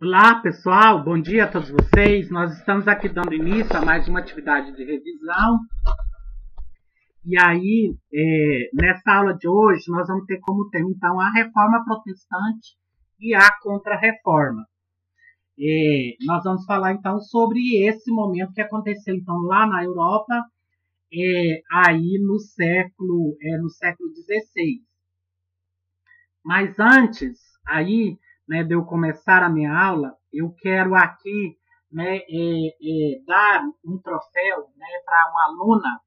Olá, pessoal, bom dia a todos vocês. Nós estamos aqui dando início a mais uma atividade de revisão. E aí, nessa aula de hoje, nós vamos ter como tema, então, a Reforma Protestante e a Contra-Reforma. Nós vamos falar, então, sobre esse momento que aconteceu, então, lá na Europa, aí no século XVI. Mas antes, aí, né, de eu começar a minha aula, eu quero aqui, né, dar um troféu, né, para uma aluna,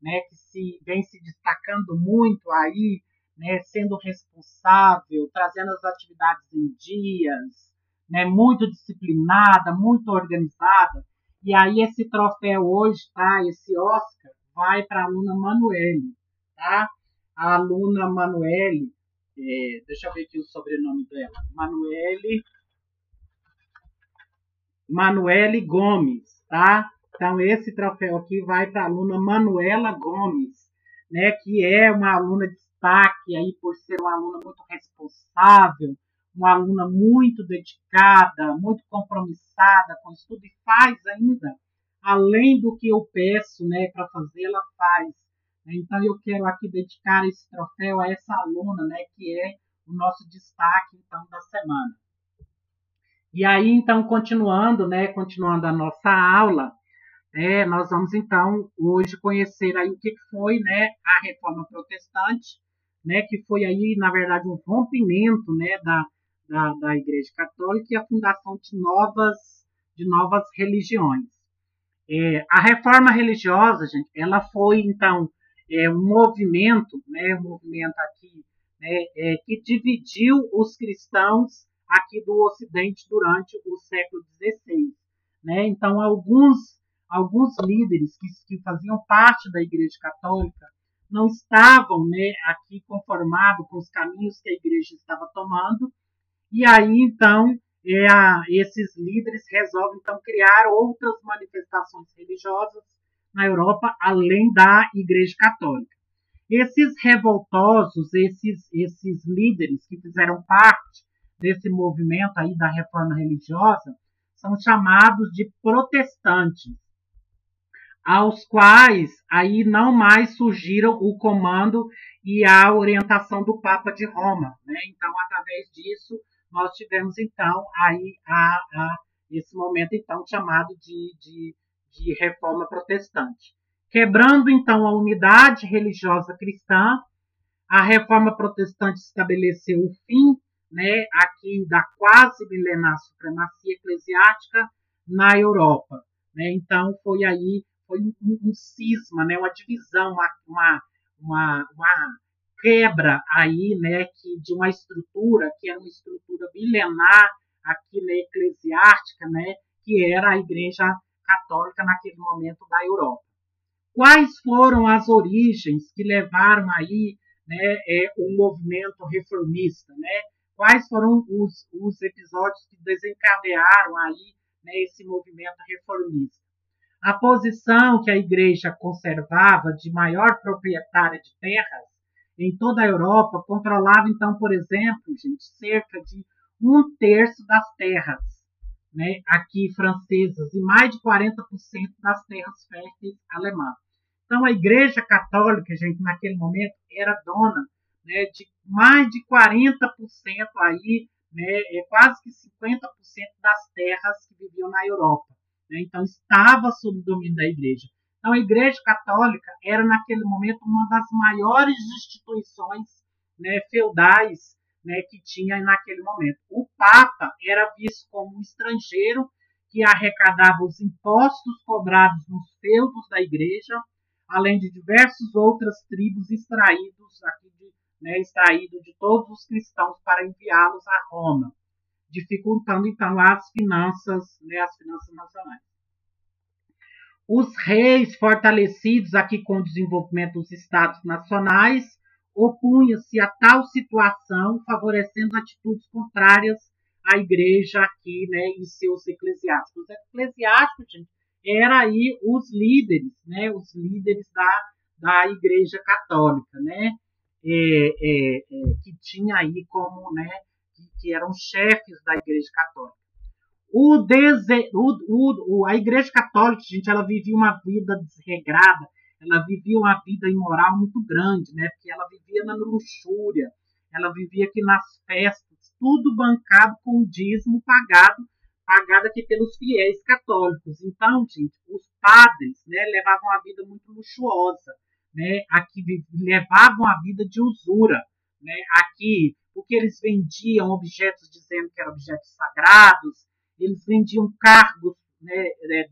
né, que vem se destacando muito aí, né, sendo responsável, trazendo as atividades em dias, né, muito disciplinada, muito organizada. E aí esse troféu hoje, tá? Esse Oscar vai para a aluna Manuele, tá? A aluna Manuele, deixa eu ver aqui o sobrenome dela, Manuele Gomes, tá? Então, esse troféu aqui vai para a aluna Manuela Gomes, né, que é uma aluna de destaque aí por ser uma aluna muito responsável, uma aluna muito dedicada, muito compromissada com o estudo e faz ainda, além do que eu peço, né, para fazer, ela faz. Então, eu quero aqui dedicar esse troféu a essa aluna, né, que é o nosso destaque, então, da semana. E aí, então, continuando a nossa aula, nós vamos, então, hoje conhecer aí o que foi, né, a Reforma Protestante, né, que foi aí, na verdade, um rompimento, né, da Igreja Católica e a fundação de novas religiões. A reforma religiosa, gente, ela foi, então, um movimento aqui, né, que dividiu os cristãos aqui do Ocidente durante o século XVI. Né? Então, alguns líderes que faziam parte da Igreja Católica não estavam, né, aqui conformados com os caminhos que a Igreja estava tomando, e aí, então, esses líderes resolvem, então, criar outras manifestações religiosas na Europa, além da Igreja Católica. Esses revoltosos, esses líderes que fizeram parte desse movimento aí da reforma religiosa, são chamados de protestantes, aos quais aí não mais surgiram o comando e a orientação do Papa de Roma. Né? Então, através disso, nós tivemos, então, aí esse momento, então, chamado de reforma protestante. Quebrando, então, a unidade religiosa cristã, a reforma protestante estabeleceu o fim, né, aqui da quase milenar supremacia eclesiástica na Europa. Né? Então, foi um cisma, né, uma divisão, uma quebra aí, né, de uma estrutura que era uma estrutura milenar aqui, né, eclesiástica, né, que era a Igreja Católica naquele momento da Europa. Quais foram as origens que levaram aí, né, o movimento reformista, né? Quais foram os episódios que desencadearam aí, né, esse movimento reformista? A posição que a Igreja conservava de maior proprietária de terras em toda a Europa controlava, então, por exemplo, gente, cerca de 1/3 das terras, né, aqui francesas e mais de 40% das terras férteis alemãs. Então, a Igreja Católica, gente, naquele momento, era dona, né, de mais de 40% aí, né, quase que 50% das terras que viviam na Europa. Né? Então, estava sob o domínio da Igreja. Então, a Igreja Católica era, naquele momento, uma das maiores instituições, né, feudais, né, que tinha naquele momento. O Papa era visto como um estrangeiro que arrecadava os impostos cobrados nos feudos da Igreja, além de diversas outras tribos extraído de todos os cristãos para enviá-los a Roma, dificultando então as finanças nacionais. Os reis, fortalecidos aqui com o desenvolvimento dos estados nacionais, opunham-se a tal situação, favorecendo atitudes contrárias à Igreja aqui, né, e seus eclesiásticos. Os eclesiásticos, gente, eram aí os líderes, né, os líderes da Igreja Católica, né, que tinha aí como, né, que eram chefes da Igreja Católica. A Igreja Católica, gente, ela vivia uma vida desregrada, ela vivia uma vida imoral muito grande, né? Porque ela vivia na luxúria, ela vivia aqui nas festas, tudo bancado com o dízimo pagado aqui pelos fiéis católicos. Então, gente, os padres, né, levavam uma vida muito luxuosa, né? Aqui levavam a vida de usura, né? Aqui, porque eles vendiam objetos dizendo que eram objetos sagrados, eles vendiam cargos, né,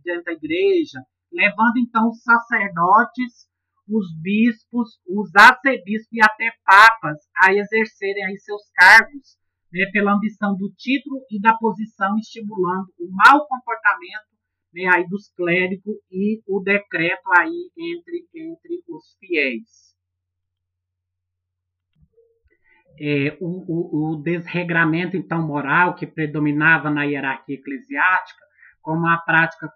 dentro da igreja, levando então os sacerdotes, os bispos, os arcebispos e até papas a exercerem aí seus cargos, né, pela ambição do título e da posição, estimulando o mau comportamento, né, aí dos clérigos e o decreto aí entre os fiéis. O desregramento, então, moral que predominava na hierarquia eclesiástica, como a prática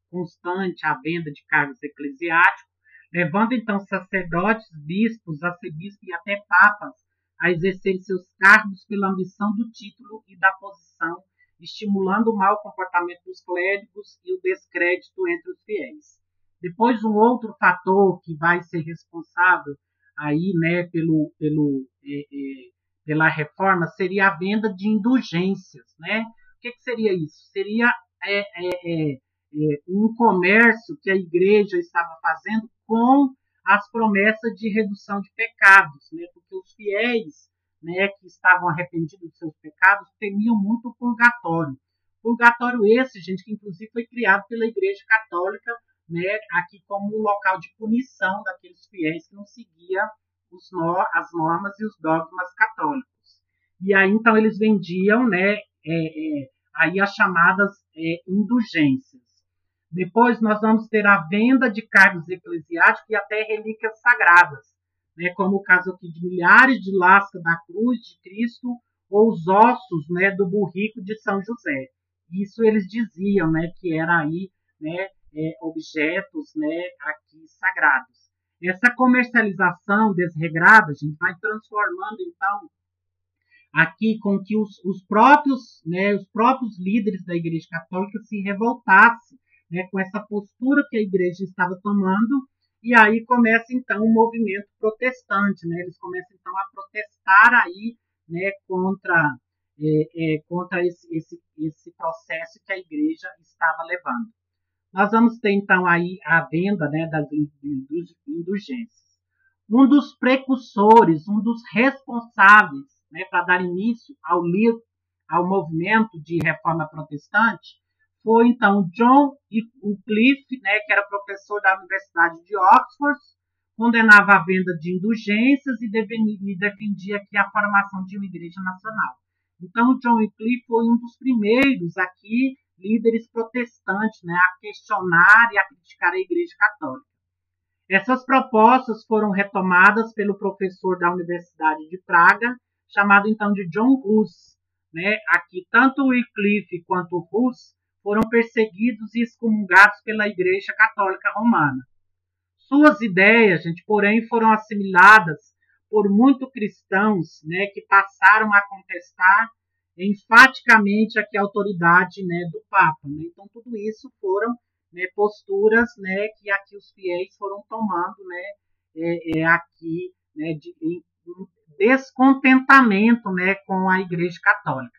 constante à venda de cargos eclesiásticos, levando, então, sacerdotes, bispos, arcebispos e até papas a exercer seus cargos pela ambição do título e da posição, estimulando o mau comportamento dos clérigos e o descrédito entre os fiéis. Depois, um outro fator que vai ser responsável aí, né, pela reforma seria a venda de indulgências, né? O que seria isso? Seria um comércio que a igreja estava fazendo com as promessas de redução de pecados, né? Porque os fiéis, né, que estavam arrependidos dos seus pecados temiam muito o purgatório. Purgatório esse, gente, que inclusive foi criado pela Igreja Católica, né, aqui como um local de punição daqueles fiéis que não seguiam as normas e os dogmas católicos. E aí, então, eles vendiam, né, aí as chamadas indulgências. Depois nós vamos ter a venda de cargos eclesiásticos e até relíquias sagradas, né, como o caso aqui de milhares de lascas da cruz de Cristo ou os ossos, né, do burrico de São José. Isso eles diziam, né, que era aí, né, objetos, né, aqui sagrados. Essa comercialização desregrada, a gente vai transformando, então, aqui com que os próprios líderes da Igreja Católica se revoltassem, né, com essa postura que a Igreja estava tomando, e aí começa, então, um movimento protestante, né, eles começam, então, a protestar aí, né, contra esse processo que a Igreja estava levando. Nós vamos ter, então, aí a venda, né, das indulgências. Um dos precursores, um dos responsáveis, né, para dar início ao movimento de reforma protestante foi, então, John Wycliffe, né, que era professor da Universidade de Oxford, condenava a venda de indulgências e defendia aqui a formação de uma igreja nacional. Então, John Wycliffe foi um dos primeiros aqui líderes protestantes, né, a questionar e a criticar a Igreja Católica. Essas propostas foram retomadas pelo professor da Universidade de Praga, chamado então de John Hus. Né? Aqui, tanto Wycliffe quanto Hus foram perseguidos e excomungados pela Igreja Católica Romana. Suas ideias, gente, porém, foram assimiladas por muitos cristãos, né, que passaram a contestar enfaticamente aqui a autoridade, né, do Papa. Né? Então, tudo isso foram, né, posturas, né, que aqui os fiéis foram tomando, né, aqui, né, de descontentamento, né, com a Igreja Católica.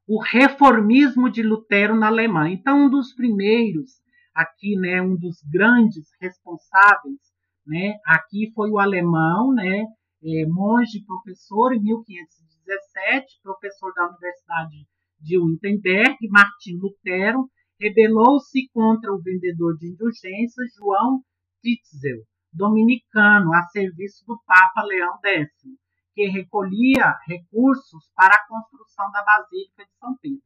O reformismo de Lutero na Alemanha. Então, um dos primeiros aqui, né, um dos grandes responsáveis, né, aqui foi o alemão, né, monge professor em 1517, professor da Universidade de Wittenberg, Martim Lutero, rebelou-se contra o vendedor de indulgências João Tetzel, dominicano, a serviço do Papa Leão X, que recolhia recursos para a construção da Basílica de São Pedro.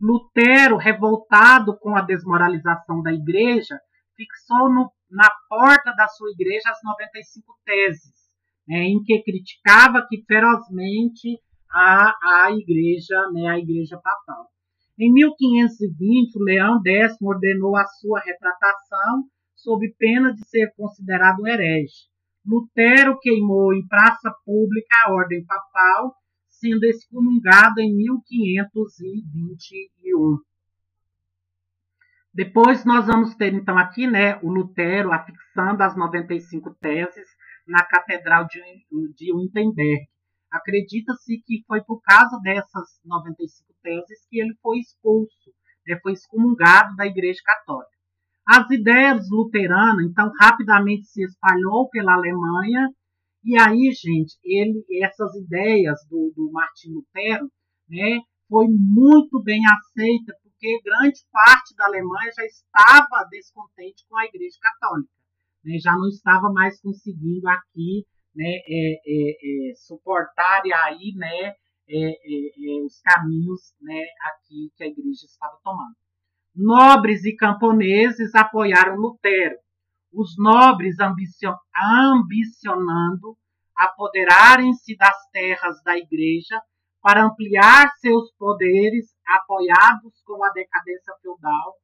Lutero, revoltado com a desmoralização da igreja, fixou na porta da sua igreja as 95 teses, né, em que criticava ferozmente a igreja, né, a igreja papal. Em 1520, o Leão X ordenou a sua retratação sob pena de ser considerado um herege. Lutero queimou em praça pública a ordem papal, sendo excomungado em 1521. Depois nós vamos ter, então, aqui, né, o Lutero afixando as 95 teses na Catedral de Wittenberg. Acredita-se que foi por causa dessas 95 teses que ele foi expulso, né, foi excomungado da Igreja Católica. As ideias luteranas, então, rapidamente se espalhou pela Alemanha, e aí, gente, essas ideias do Martim Lutero, né, foi muito bem aceita, porque grande parte da Alemanha já estava descontente com a Igreja Católica, né, já não estava mais conseguindo aqui, né, suportar e aí, né, os caminhos, né, aqui que a Igreja estava tomando. Nobres e camponeses apoiaram Lutero. Os nobres ambicionando apoderarem-se das terras da Igreja para ampliar seus poderes, apoiados com a decadência feudal,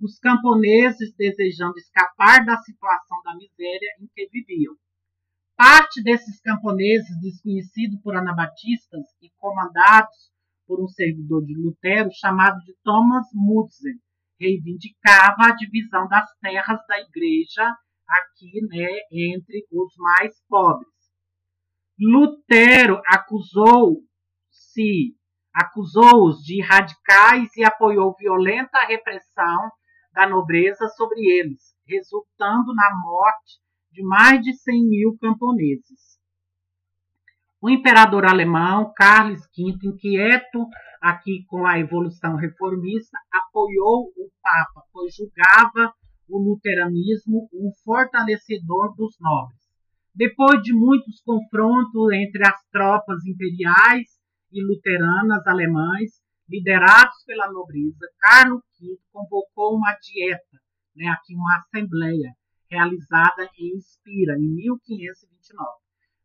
os camponeses desejando escapar da situação da miséria em que viviam. Parte desses camponeses, desconhecidos por anabatistas e comandados por um servidor de Lutero chamado de Thomas Mutzer, reivindicava a divisão das terras da Igreja aqui, né, entre os mais pobres. Lutero acusou-os de radicais e apoiou violenta repressão da nobreza sobre eles, resultando na morte de mais de 100 mil camponeses. O imperador alemão, Carlos V, inquieto aqui com a evolução reformista, apoiou o Papa, pois julgava o luteranismo um fortalecedor dos nobres. Depois de muitos confrontos entre as tropas imperiais e luteranas alemães, liderados pela nobreza, Carlos V convocou uma dieta, né, aqui uma assembleia, realizada em Spira, em 1529.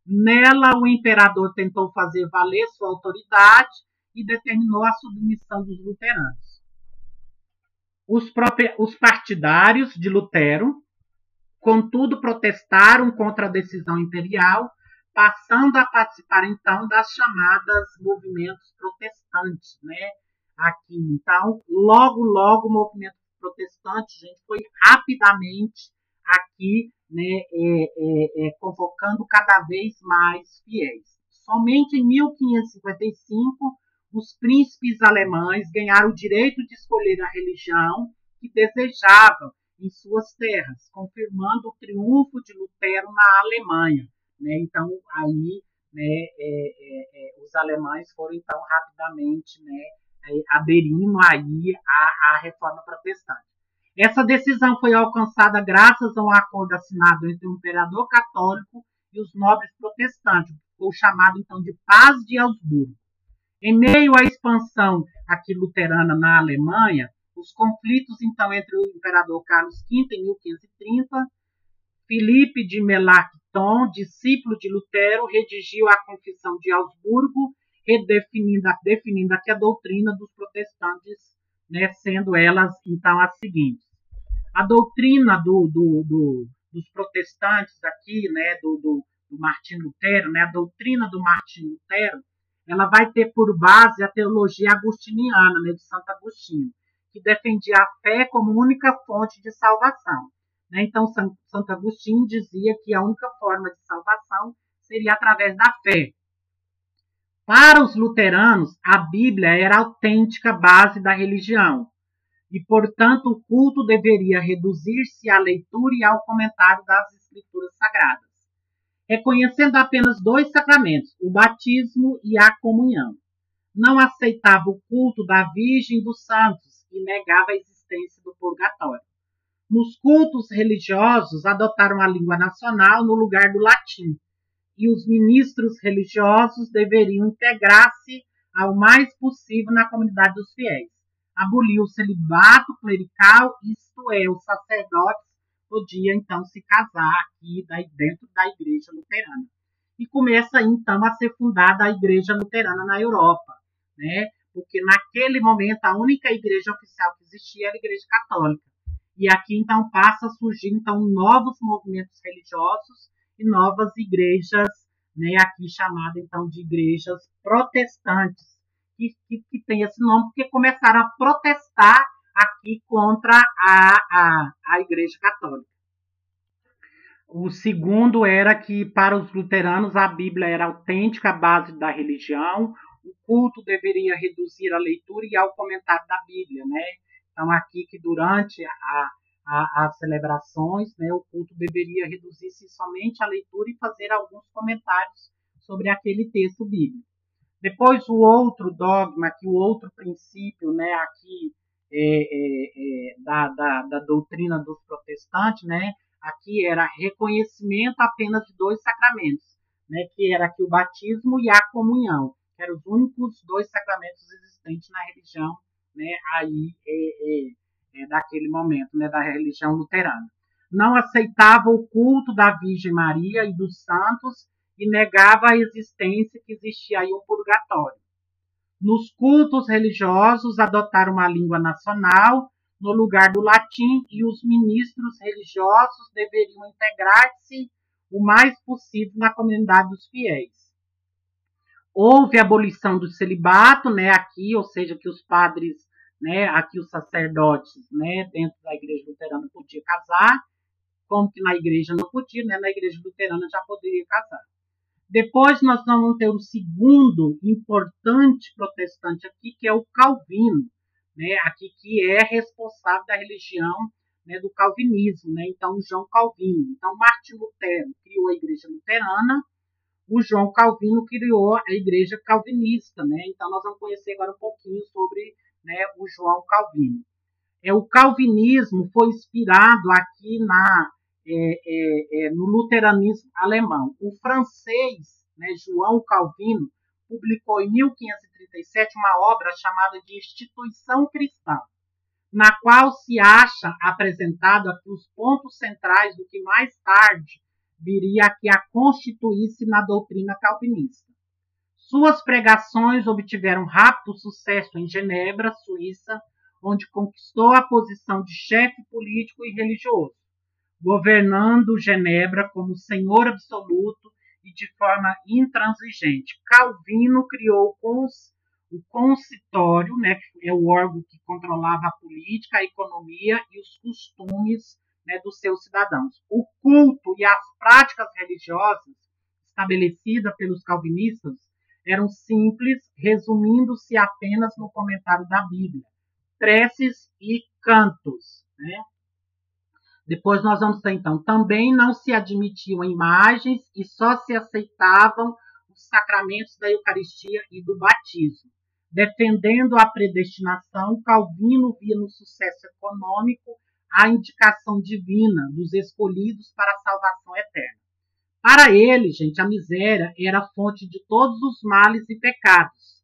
Nela, o imperador tentou fazer valer sua autoridade e determinou a submissão dos luteranos. Os partidários de Lutero, contudo, protestaram contra a decisão imperial, passando a participar, então, das chamadas movimentos protestantes, né? Aqui, então, logo o movimento protestante, gente, foi rapidamente aqui, né, convocando cada vez mais fiéis. Somente em 1555, os príncipes alemães ganharam o direito de escolher a religião que desejavam em suas terras, confirmando o triunfo de Lutero na Alemanha, né? Então, aí, né, os alemães foram, então, rapidamente, né, aderindo aí à reforma protestante. Essa decisão foi alcançada graças a um acordo assinado entre o imperador católico e os nobres protestantes, foi chamado então de Paz de Augsburgo. Em meio à expansão aqui luterana na Alemanha, os conflitos então entre o imperador Carlos V em 1530, Filipe de Melanchthon, discípulo de Lutero, redigiu a Confissão de Augsburgo, definindo aqui a doutrina dos protestantes, né, sendo elas então as seguintes. A doutrina dos protestantes aqui, né, do Martim Lutero, né, a doutrina do Martim Lutero, ela vai ter por base a teologia agostiniana, né, de Santo Agostinho, que defendia a fé como única fonte de salvação. Né? Então, Santo Agostinho dizia que a única forma de salvação seria através da fé. Para os luteranos, a Bíblia era a autêntica base da religião, e, portanto, o culto deveria reduzir-se à leitura e ao comentário das Escrituras Sagradas, reconhecendo apenas dois sacramentos, o batismo e a comunhão. Não aceitava o culto da Virgem e dos santos e negava a existência do purgatório. Nos cultos religiosos, adotaram a língua nacional no lugar do latim, e os ministros religiosos deveriam integrar-se ao mais possível na comunidade dos fiéis. Aboliu o celibato clerical, isto é, os sacerdotes podiam então se casar aqui dentro da igreja luterana. E começa então a ser fundada a igreja luterana na Europa, né? Porque naquele momento a única igreja oficial que existia era a igreja católica. E aqui então passa a surgir então novos movimentos religiosos e novas igrejas, né, aqui chamada então de igrejas protestantes, que tem esse nome porque começaram a protestar aqui contra a Igreja Católica. O segundo era que, para os luteranos, a Bíblia era a autêntica base da religião, o culto deveria reduzir a leitura e ao comentário da Bíblia, né? Então, aqui que durante as celebrações, né, o culto deveria reduzir-se somente à leitura e fazer alguns comentários sobre aquele texto bíblico. Depois, o outro dogma, que o outro princípio, né, aqui da doutrina dos protestantes, né, aqui era reconhecimento apenas de dois sacramentos, né, que era aqui o batismo e a comunhão, que eram os únicos dois sacramentos existentes na religião, né, aí daquele momento, né, da religião luterana. Não aceitava o culto da Virgem Maria e dos santos e negava a existência que existia aí um purgatório. Nos cultos religiosos, adotaram uma língua nacional no lugar do latim e os ministros religiosos deveriam integrar-se o mais possível na comunidade dos fiéis. Houve a abolição do celibato, né, aqui, ou seja, que os padres, né, aqui os sacerdotes, né, dentro da igreja luterana podiam casar, como que na igreja não podia, né, na igreja luterana já poderia casar. Depois nós vamos ter o segundo importante protestante aqui, que é o Calvino, né, aqui que é responsável da religião, né, do calvinismo, né, então João Calvino. Então Martim Lutero criou a igreja luterana, o João Calvino criou a igreja calvinista, né, então nós vamos conhecer agora um pouquinho sobre, né, o João Calvino. O calvinismo foi inspirado aqui no luteranismo alemão. O francês, né, João Calvino, publicou em 1537 uma obra chamada de Instituição Cristã, na qual se acha apresentado aqui os pontos centrais do que mais tarde viria aqui a constituir-se na doutrina calvinista. Suas pregações obtiveram rápido sucesso em Genebra, Suíça, onde conquistou a posição de chefe político e religioso, governando Genebra como senhor absoluto e de forma intransigente. Calvino criou o consistório, né, que é o órgão que controlava a política, a economia e os costumes, né, dos seus cidadãos. O culto e as práticas religiosas estabelecidas pelos calvinistas eram simples, resumindo-se apenas no comentário da Bíblia, preces e cantos, né? Depois nós vamos ter, então, também não se admitiam imagens e só se aceitavam os sacramentos da Eucaristia e do batismo. Defendendo a predestinação, Calvino via no sucesso econômico a indicação divina dos escolhidos para a salvação eterna. Para ele, gente, a miséria era a fonte de todos os males e pecados,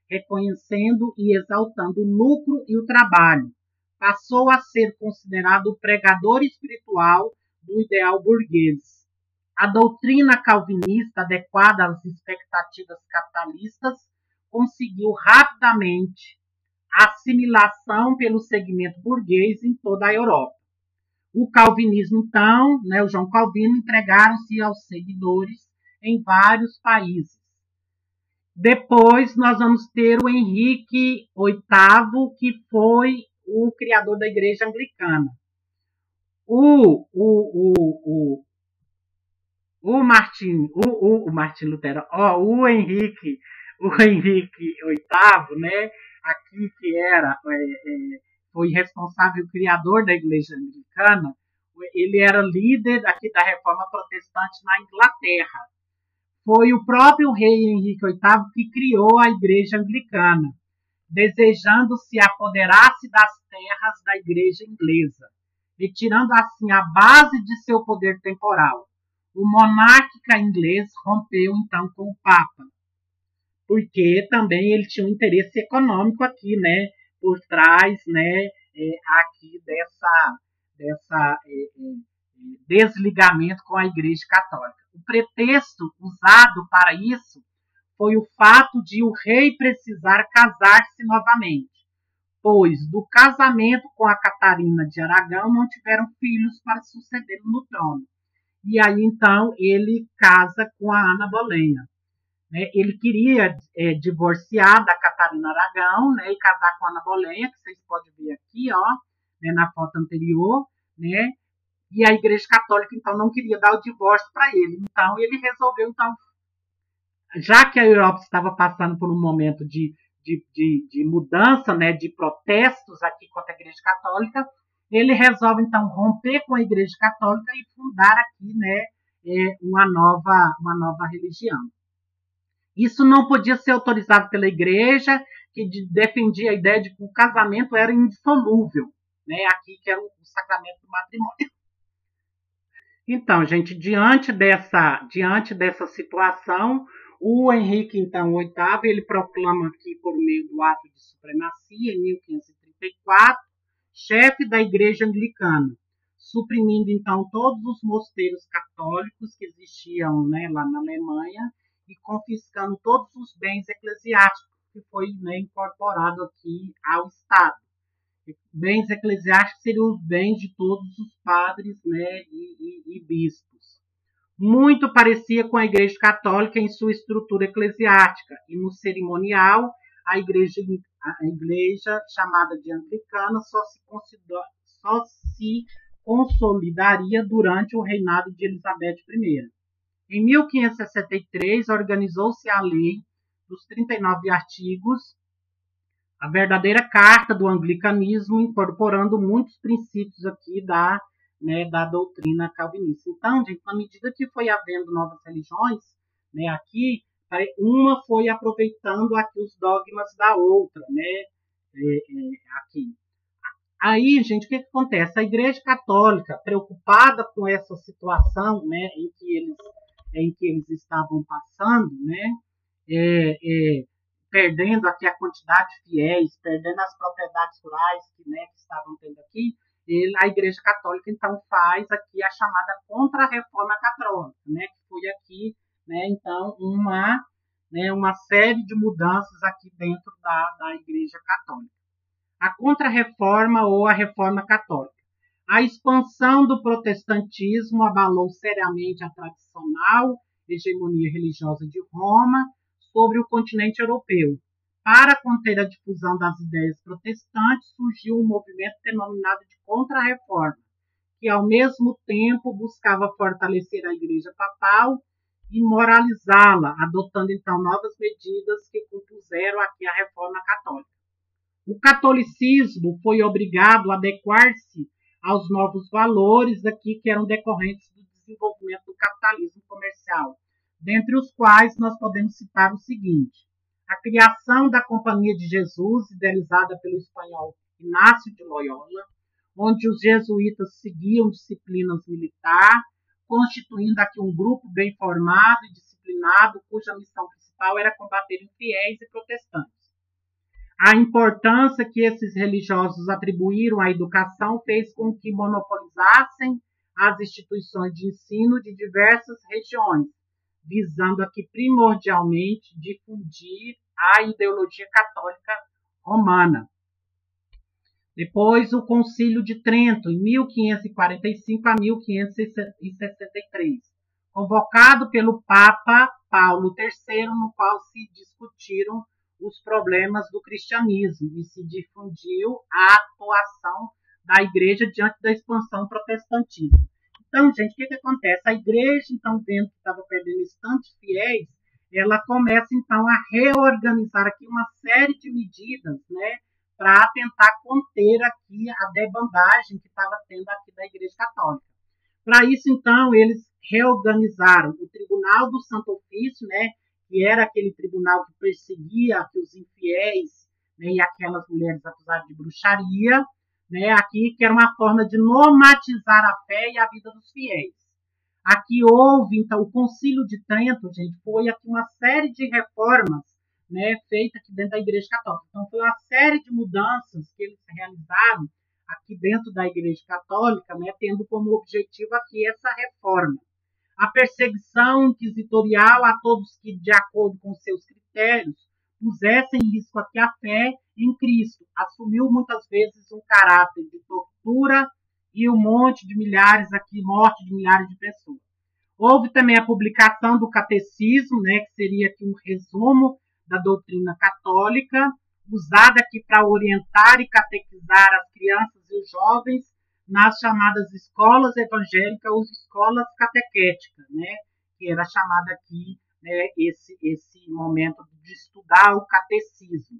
reconhecendo e exaltando o lucro e o trabalho. Passou a ser considerado o pregador espiritual do ideal burguês. A doutrina calvinista, adequada às expectativas capitalistas, conseguiu rapidamente a assimilação pelo segmento burguês em toda a Europa. O calvinismo, então, né, o João Calvino, entregaram-se aos seguidores em vários países. Depois nós vamos ter o Henrique VIII, que foi o criador da Igreja Anglicana. O Martim Lutero, o Henrique VIII, né, aqui que foi responsável, o criador da Igreja Anglicana, ele era líder aqui da Reforma Protestante na Inglaterra. Foi o próprio rei Henrique VIII que criou a Igreja Anglicana, desejando se apoderar-se das terras da Igreja Inglesa, retirando assim a base de seu poder temporal. O monarca inglês rompeu então com o Papa, porque também ele tinha um interesse econômico aqui, né, por trás, né, aqui dessa desligamento com a Igreja Católica. O pretexto usado para isso foi o fato de o rei precisar casar-se novamente, pois do casamento com a Catarina de Aragão não tiveram filhos para sucedê-lo no trono. e aí então ele casa com a Ana Bolenha. Né? Ele queria divorciar da Catarina Aragão, né, e casar com a Ana Bolenha, que vocês podem ver aqui, ó, né, na foto anterior, né? E a Igreja Católica então não queria dar o divórcio para ele. Então ele resolveu então, já que a Europa estava passando por um momento de mudança, né, de protestos aqui contra a Igreja Católica, ele resolve então romper com a Igreja Católica e fundar aqui, né, uma nova religião. Isso não podia ser autorizado pela Igreja, que defendia a ideia de que o casamento era indissolúvel, né, aqui que era o sacramento do matrimônio. Então, gente, diante dessa situação, o Henrique, então, VIII, ele proclama aqui por meio do ato de supremacia, em 1534, chefe da Igreja Anglicana, suprimindo, então, todos os mosteiros católicos que existiam, né, lá na Alemanha e confiscando todos os bens eclesiásticos que foi, né, incorporado aqui ao Estado. Bens eclesiásticos seriam os bens de todos os padres, né, e bispos. Muito parecia com a Igreja Católica em sua estrutura eclesiástica e no cerimonial a igreja chamada de anglicana só se consolidaria durante o reinado de Elizabeth I. Em 1563 organizou-se a Lei dos 39 artigos, a verdadeira carta do anglicanismo, incorporando muitos princípios aqui da doutrina calvinista. Então, gente, na medida que foi havendo novas religiões, né, aqui, uma foi aproveitando aqui os dogmas da outra, né, aqui. Aí, gente, o que acontece? A Igreja Católica, preocupada com essa situação, né, em que eles estavam passando, né, perdendo aqui a quantidade de fiéis, perdendo as propriedades rurais que estavam tendo aqui, a Igreja Católica, então, faz aqui a chamada Contra-Reforma Católica, né, que foi aqui, né, então, uma série de mudanças aqui dentro da Igreja Católica. A Contra-Reforma ou a Reforma Católica. A expansão do protestantismo abalou seriamente a tradicional hegemonia religiosa de Roma sobre o continente europeu. Para conter a difusão das ideias protestantes, surgiu um movimento denominado de Contra-Reforma, que ao mesmo tempo buscava fortalecer a Igreja Papal e moralizá-la, adotando então novas medidas que compuseram aqui a Reforma Católica. O catolicismo foi obrigado a adequar-se aos novos valores aqui que eram decorrentes do desenvolvimento do capitalismo comercial, dentre os quais nós podemos citar o seguinte: a criação da Companhia de Jesus, idealizada pelo espanhol Inácio de Loyola, onde os jesuítas seguiam disciplinas militares, constituindo aqui um grupo bem formado e disciplinado, cuja missão principal era combater infiéis e protestantes. A importância que esses religiosos atribuíram à educação fez com que monopolizassem as instituições de ensino de diversas regiões, visando aqui primordialmente difundir a ideologia católica romana. Depois, o Concílio de Trento, em 1545 a 1563, convocado pelo Papa Paulo III, no qual se discutiram os problemas do cristianismo e se difundiu a atuação da Igreja diante da expansão do protestantismo. Então, gente, o que acontece? A Igreja, então, vendo que estava perdendo tantos fiéis, ela começa, então, a reorganizar aqui uma série de medidas, né, para tentar conter aqui a debandagem que estava tendo aqui da Igreja Católica. Para isso, então, eles reorganizaram o Tribunal do Santo Ofício, né, que era aquele tribunal que perseguia os infiéis, né, e aquelas mulheres acusadas de bruxaria, né, aqui que era uma forma de normatizar a fé e a vida dos fiéis. Aqui houve, então, o Concílio de Trento, gente, foi aqui uma série de reformas, né, feitas aqui dentro da Igreja Católica. Então, foi uma série de mudanças que eles realizaram aqui dentro da Igreja Católica, né, tendo como objetivo aqui essa reforma. A perseguição inquisitorial a todos que, de acordo com seus critérios, pusessem em risco aqui a fé em Cristo, assumiu muitas vezes um caráter de tortura e morte de milhares de pessoas. Houve também a publicação do catecismo, né, que seria aqui um resumo da doutrina católica, usada aqui para orientar e catequizar as crianças e os jovens nas chamadas escolas evangélicas ou escolas catequéticas, né, que era chamada aqui, né, esse momento de estudar o catecismo.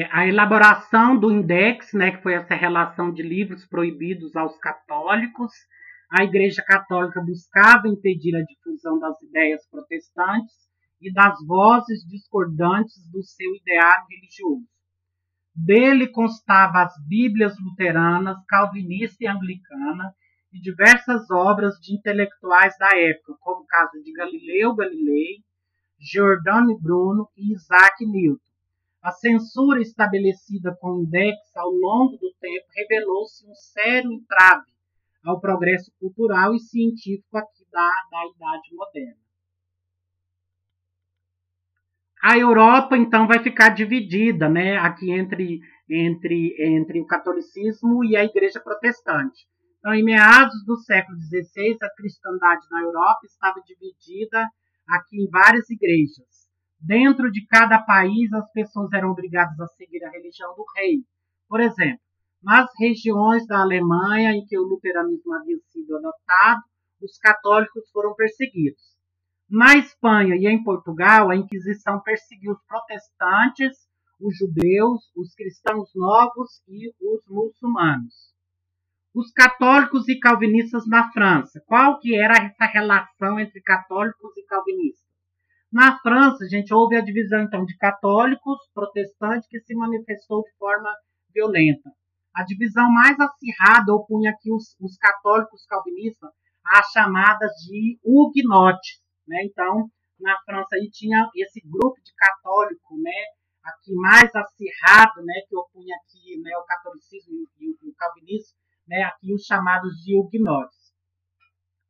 A elaboração do Index, né, que foi essa relação de livros proibidos aos católicos. A Igreja Católica buscava impedir a difusão das ideias protestantes e das vozes discordantes do seu ideário religioso. Dele constava as Bíblias luteranas, calvinista e anglicana, e diversas obras de intelectuais da época, como o caso de Galileu Galilei, Giordano Bruno e Isaac Newton. A censura estabelecida com o Index ao longo do tempo revelou-se um sério entrave ao progresso cultural e científico aqui da Idade Moderna. A Europa, então, vai ficar dividida, né, aqui entre o catolicismo e a Igreja Protestante. Então, em meados do século XVI, a cristandade na Europa estava dividida aqui em várias igrejas. Dentro de cada país, as pessoas eram obrigadas a seguir a religião do rei. Por exemplo, nas regiões da Alemanha em que o luteranismo havia sido adotado, os católicos foram perseguidos. Na Espanha e em Portugal, a Inquisição perseguiu os protestantes, os judeus, os cristãos novos e os muçulmanos. Os católicos e calvinistas na França. Qual que era essa relação entre católicos e calvinistas? Na França, houve a divisão, então, de católicos, protestantes, que se manifestou de forma violenta. A divisão mais acirrada opunha aqui os católicos calvinistas às chamadas de huguenotes, né? Então, na França aí tinha esse grupo de católico, né, aqui mais acirrado, né, que opunha aqui, né, o catolicismo e o calvinismo, né, aqui os chamados de huguenotes.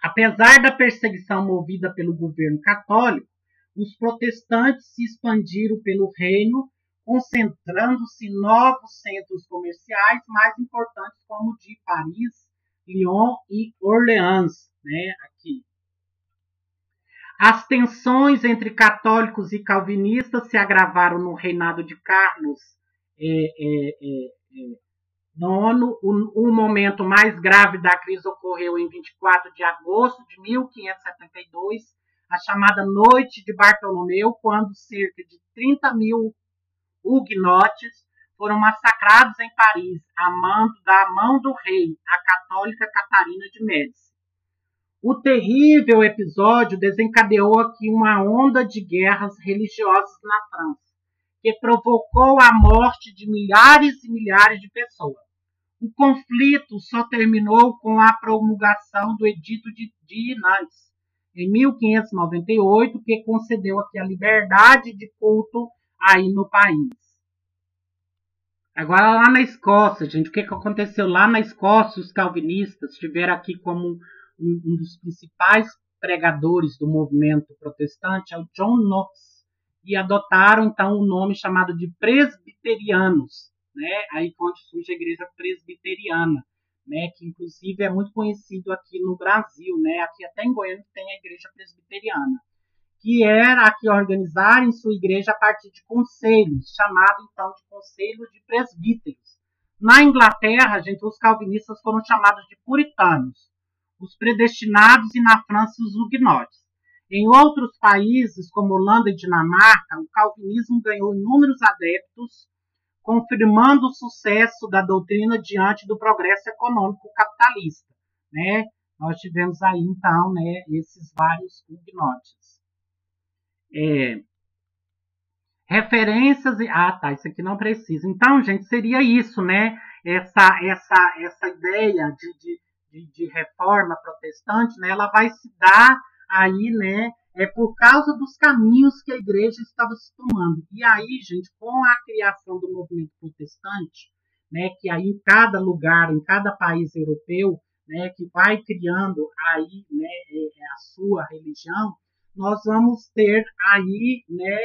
Apesar da perseguição movida pelo governo católico, os protestantes se expandiram pelo reino, concentrando-se em novos centros comerciais mais importantes como o de Paris, Lyon e Orleans, né, aqui. As tensões entre católicos e calvinistas se agravaram no reinado de Carlos IX. O momento mais grave da crise ocorreu em 24 de agosto de 1572, a chamada Noite de Bartolomeu, quando cerca de 30 mil huguenotes foram massacrados em Paris, da mão do rei, a católica Catarina de Médici. O terrível episódio desencadeou aqui uma onda de guerras religiosas na França, que provocou a morte de milhares e milhares de pessoas. O conflito só terminou com a promulgação do Edito de Nantes, em 1598, que concedeu aqui a liberdade de culto aí no país. Agora lá na Escócia, o que aconteceu lá na Escócia? Os calvinistas tiveram aqui como um dos principais pregadores do movimento protestante, é o John Knox, e adotaram então o nome chamado de presbiterianos, né? Aí onde surge a igreja presbiteriana, né? Que inclusive é muito conhecido aqui no Brasil, né? Aqui até em Goiânia tem a igreja presbiteriana, que era aqui organizar em sua igreja a partir de conselhos, chamado então de conselho de presbíteros. Na Inglaterra, os calvinistas foram chamados de puritanos, os predestinados, e na França os huguenotes. Em outros países, como Holanda e Dinamarca, o calvinismo ganhou inúmeros adeptos, confirmando o sucesso da doutrina diante do progresso econômico capitalista, né? Nós tivemos aí, então, né, esses vários huguenotes. Referências e... isso aqui não precisa. Então, seria isso, né? Essa ideia de reforma protestante, né? Ela vai se dar aí, né? Por causa dos caminhos que a igreja estava se tomando. E aí, com a criação do movimento protestante, né? Que aí em cada lugar, em cada país europeu, né? Que vai criando aí, né? A sua religião, nós vamos ter aí, né?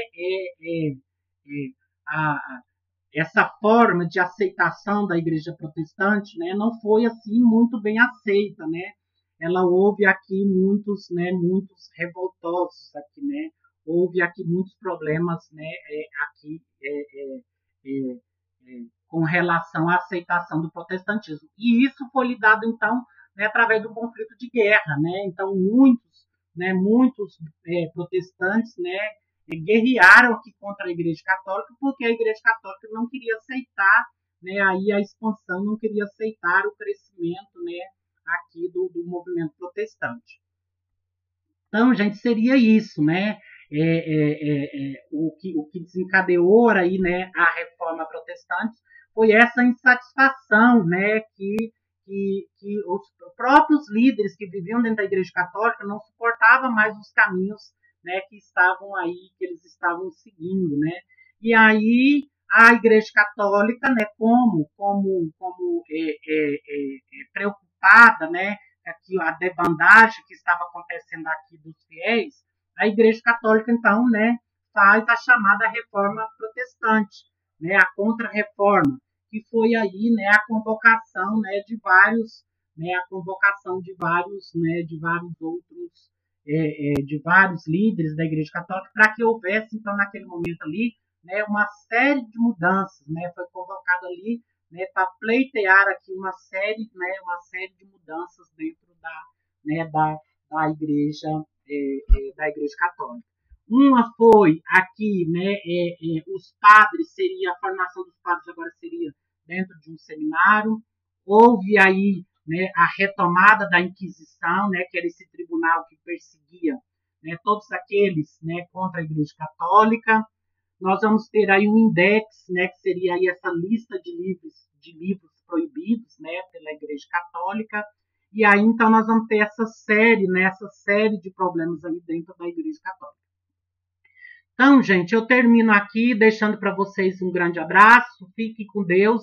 Essa forma de aceitação da igreja protestante, né, não foi assim muito bem aceita, né? ela houve aqui muitos revoltosos aqui, né? Houve aqui muitos problemas, né? Aqui com relação à aceitação do protestantismo. E isso foi lidado, então, né, através do conflito de guerra, né? Então, muitos protestantes, né, guerrearam aqui contra a Igreja Católica, porque a Igreja Católica não queria aceitar, né, aí a expansão, não queria aceitar o crescimento, né, aqui do movimento protestante. Então, gente, seria isso, né? O que desencadeou aí, né, a reforma protestante foi essa insatisfação, né, que os próprios líderes que viviam dentro da Igreja Católica não suportavam mais os caminhos, né, que estavam aí, que eles estavam seguindo, né? E aí a Igreja Católica, né, como preocupada, né, aqui a debandagem que estava acontecendo aqui dos fiéis, a Igreja Católica, então, né, faz a chamada reforma protestante, né, a contra-reforma, que foi aí, né, a convocação, né, de vários, né, outros, de vários líderes da Igreja Católica, para que houvesse, então, naquele momento ali, né, uma série de mudanças, né, foi convocado ali, né, para pleitear aqui uma série de mudanças dentro da Igreja, da Igreja Católica. Uma foi aqui, né, os padres, a formação dos padres agora seria dentro de um seminário. Houve aí, né, a retomada da Inquisição, né, que era esse tribunal que perseguia, né, todos aqueles, né, contra a Igreja Católica. Nós vamos ter aí um index, né, que seria aí essa lista de livros proibidos, né, pela Igreja Católica. E aí, então, nós vamos ter essa série de problemas aí dentro da Igreja Católica. Então, gente, eu termino aqui deixando para vocês um grande abraço, fiquem com Deus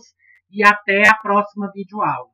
e até a próxima videoaula.